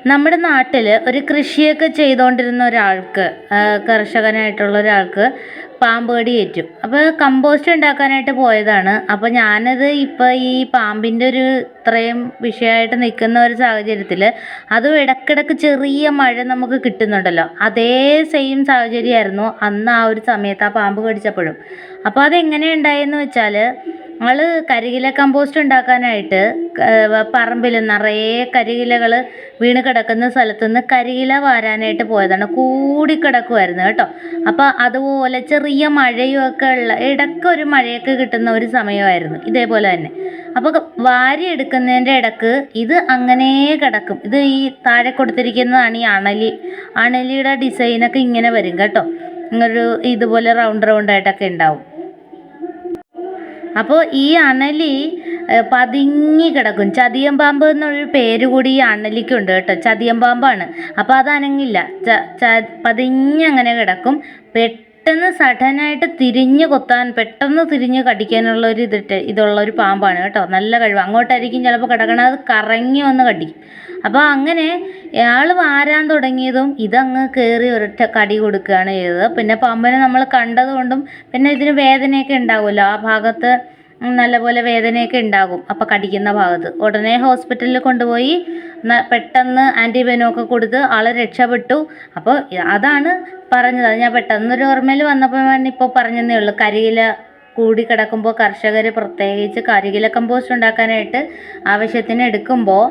നമ്മുടെ നാട്ടിൽ ഒരു കൃഷിയൊക്കെ ചെയ്തുകൊണ്ടിരുന്ന ഒരാൾക്ക് കർഷകനായിട്ടുള്ള ഒരാൾക്ക് പാമ്പ് കടി ഏറ്റു. അപ്പോൾ കമ്പോസ്റ്റ് ഉണ്ടാക്കാനായിട്ട് പോയതാണ്. അപ്പോൾ ഞാനത് ഇപ്പോൾ ഈ പാമ്പിൻ്റെ ഒരു ഇത്രയും വിഷയമായിട്ട് നിൽക്കുന്ന ഒരു സാഹചര്യത്തിൽ അതും ഇടയ്ക്കിടയ്ക്ക് ചെറിയ മഴ നമുക്ക് കിട്ടുന്നുണ്ടല്ലോ, അതേ സെയിം സാഹചര്യമായിരുന്നു അന്ന് ആ ഒരു സമയത്ത് ആ പാമ്പ് കടിച്ചപ്പോഴും. അപ്പോൾ അതെങ്ങനെ ഉണ്ടായെന്ന് വെച്ചാൽ ആള് കരിയില കമ്പോസ്റ്റ് ഉണ്ടാക്കാനായിട്ട് പറമ്പിൽ നിറയെ കരിയിലകൾ വീണ് കിടക്കുന്ന സ്ഥലത്തുനിന്ന് കരിയില വാരാനായിട്ട് പോയതാണ്. കൂടിക്കിടക്കുമായിരുന്നു കേട്ടോ. അപ്പോൾ അതുപോലെ ചെറിയ മഴയൊക്കെ ഉള്ള ഇടയ്ക്കൊരു മഴയൊക്കെ കിട്ടുന്ന ഒരു സമയമായിരുന്നു ഇതേപോലെ തന്നെ. അപ്പോൾ വാരി എടുക്കുന്നതിൻ്റെ ഇടയ്ക്ക് ഇത് അങ്ങനെ കിടക്കും. ഇത് ഈ താഴെ കൊടുത്തിരിക്കുന്നതാണ് ഈ അണലിയുടെ ഡിസൈനൊക്കെ ഇങ്ങനെ വരും കേട്ടോ. ഒരു ഇതുപോലെ റൗണ്ട് റൗണ്ടായിട്ടൊക്കെ ഉണ്ടാവും. അപ്പോൾ ഈ അണലി പതുങ്ങി കിടക്കും. ചതിയം പാമ്പ് എന്നൊരു പേര് കൂടി ഈ അണലിക്കുണ്ട് കേട്ടോ. ചതിയം പാമ്പാണ്. അപ്പോൾ അത് അനങ്ങില്ല, പതുങ്ങി അങ്ങനെ കിടക്കും. പെട്ടെന്ന് സഡനായിട്ട് തിരിഞ്ഞ് കൊത്താൻ, പെട്ടെന്ന് തിരിഞ്ഞ് കടിക്കാനുള്ള ഒരു ഇതുള്ള ഒരു പാമ്പാണ് കേട്ടോ. നല്ല കഴിവ്. അങ്ങോട്ടായിരിക്കും ചിലപ്പോൾ കിടക്കണത്, അത് കറങ്ങി വന്ന് കടിക്കും. അപ്പോൾ അങ്ങനെ അയാൾ വാരാൻ തുടങ്ങിയതും ഇതങ്ങ് കയറി ഒരൊറ്റ കടി കൊടുക്കുകയാണ് ചെയ്തത്. പിന്നെ പാമ്പിനെ നമ്മൾ കണ്ടതുകൊണ്ടും പിന്നെ ഇതിന് വേദനയൊക്കെ ഉണ്ടാവുമല്ലോ, ആ ഭാഗത്ത് നല്ലപോലെ വേദനയൊക്കെ ഉണ്ടാകും. അപ്പോൾ കടിക്കുന്ന ഭാഗത്ത് ഉടനെ ഹോസ്പിറ്റലിൽ കൊണ്ടുപോയി പെട്ടെന്ന് ആൻറ്റിബയോട്ടിക്കൊക്കെ കൊടുത്ത് ആൾ രക്ഷപ്പെട്ടു. അപ്പോൾ അതാണ് പറഞ്ഞത്. അത് ഞാൻ പെട്ടെന്നൊരു ഓർമ്മയിൽ വന്നപ്പോൾ ഇപ്പോൾ പറഞ്ഞതേ ഉള്ളൂ. കരിയില കൂടിക്കിടക്കുമ്പോൾ കർഷകർ പ്രത്യേകിച്ച് കരിയില കമ്പോസ്റ്റ് ഉണ്ടാക്കാനായിട്ട് ആവശ്യത്തിന് എടുക്കുമ്പോൾ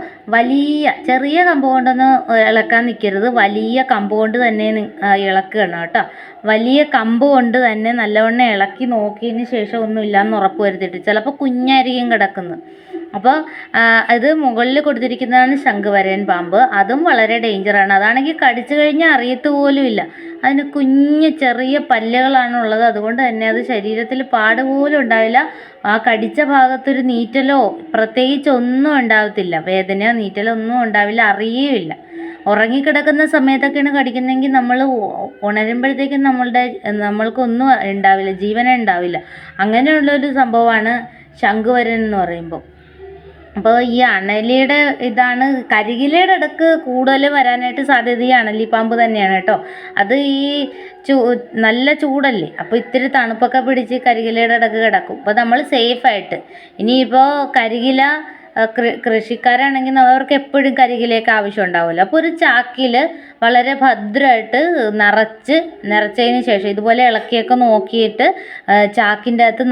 ചെറിയ കമ്പ് കൊണ്ടൊന്നും ഇളക്കാൻ നിൽക്കരുത്. വലിയ കമ്പ് കൊണ്ട് തന്നെ ഇളക്കണം കേട്ടോ. വലിയ കമ്പ് കൊണ്ട് തന്നെ നല്ലവണ്ണം ഇളക്കി നോക്കിയതിന് ശേഷം ഒന്നും ഇല്ലയെന്ന് ഉറപ്പ് വരുത്തിയിട്ട്. ചിലപ്പോൾ കുഞ്ഞായിരിക്കും കിടക്കുന്നത്. അപ്പോൾ ഇത് മുകളിൽ കൊടുത്തിരിക്കുന്നതാണ് ശംഖുവരയൻ പാമ്പ്. അതും വളരെ ഡേഞ്ചറാണ്. അതാണെങ്കിൽ കടിച്ചു കഴിഞ്ഞാൽ അറിയത്ത് പോലും ഇല്ല. അതിന് കുഞ്ഞ് ചെറിയ പല്ലുകളാണുള്ളത്. അതുകൊണ്ട് തന്നെ അത് ശരീരത്തിൽ പാട് പോലും ഉണ്ടാവില്ല. ആ കടിച്ച ഭാഗത്തൊരു നീറ്റലോ പ്രത്യേകിച്ച് ഒന്നും ഉണ്ടാവത്തില്ല. വേദനയോ നീറ്റലോ ഒന്നും ഉണ്ടാവില്ല, അറിയുകയില്ല. ഉറങ്ങിക്കിടക്കുന്ന സമയത്തൊക്കെയാണ് കടിക്കുന്നതെങ്കിൽ നമ്മൾ ഉണരുമ്പോഴത്തേക്കും നമ്മൾക്കൊന്നും ഉണ്ടാവില്ല, ജീവനെ ഉണ്ടാവില്ല. അങ്ങനെയുള്ളൊരു സംഭവമാണ് ശംഖുവരൻ എന്ന് പറയുമ്പോൾ. അപ്പോൾ ഈ അണലിയുടെ ഇതാണ് കരിയിലയുടെ ഇടക്ക് കൂടുതൽ വരാനായിട്ട് സാധ്യത ഈ അണലിപ്പാമ്പ് തന്നെയാണ് കേട്ടോ. അത് ഈ നല്ല ചൂടല്ലേ, അപ്പോൾ ഇത്തിരി തണുപ്പൊക്കെ പിടിച്ച് കരിയിലയുടെ ഇടക്ക് കിടക്കും. അപ്പോൾ നമ്മൾ സേഫായിട്ട് ഇനിയിപ്പോൾ കരിയില കൃഷിക്കാരാണെങ്കിൽ അവർക്ക് എപ്പോഴും കരിയിലേക്ക് ആവശ്യം ഉണ്ടാവുമല്ലോ. അപ്പോൾ ഒരു ചാക്കിൽ വളരെ ഭദ്രമായിട്ട് നിറച്ചതിന് ശേഷം ഇതുപോലെ ഇളക്കിയൊക്കെ നോക്കിയിട്ട് ചാക്കിൻ്റെ അകത്ത്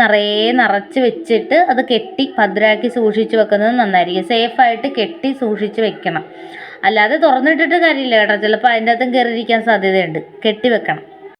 നിറച്ച് വെച്ചിട്ട് അത് കെട്ടി ഭദ്രമാക്കി സൂക്ഷിച്ച് വെക്കുന്നത് നന്നായിരിക്കും. സേഫായിട്ട് കെട്ടി സൂക്ഷിച്ച് വെക്കണം. അല്ലാതെ തുറന്നിട്ടിട്ട് കാര്യമില്ല കേട്ടോ. ചിലപ്പോൾ അതിൻ്റെ അകത്തും കയറിയിരിക്കാൻ സാധ്യതയുണ്ട്. കെട്ടി വെക്കണം.